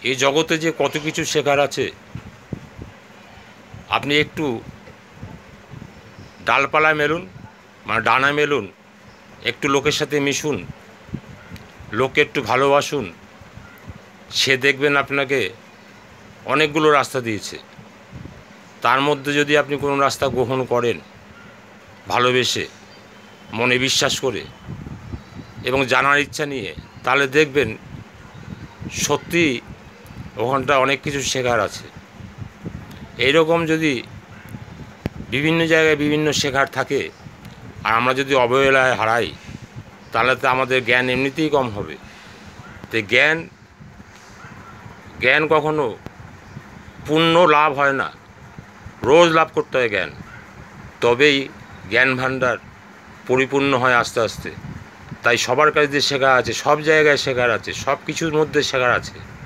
এই জগতে যে কত কিছু শেখার আছে, আপনি একটু ডালপালায় মেলুন, মানে ডানা মেলুন, একটু লোকের সাথে মিশুন, লোককে একটু ভালোবাসুন, সে দেখবেন আপনাকে অনেকগুলো রাস্তা দিয়েছে। তার মধ্যে যদি আপনি কোনো রাস্তা গ্রহণ করেন ভালোবেসে, মনে বিশ্বাস করে এবং জানার ইচ্ছা নিয়ে, তাহলে দেখবেন সত্যি ওখানটা অনেক কিছু শেখার আছে। এইরকম যদি বিভিন্ন জায়গায় বিভিন্ন শেখার থাকে আর আমরা যদি অবহেলায় হারাই, তাহলে তো আমাদের জ্ঞান এমনিতেই কম হবে। তো জ্ঞান কখনো পূর্ণ লাভ হয় না, রোজ লাভ করতে হয় জ্ঞান, তবেই জ্ঞান ভাণ্ডার পরিপূর্ণ হয় আস্তে আস্তে। তাই সবার কাছে যে শেখা আছে, সব জায়গায় শেখার আছে, সব কিছুর মধ্যে শেখার আছে।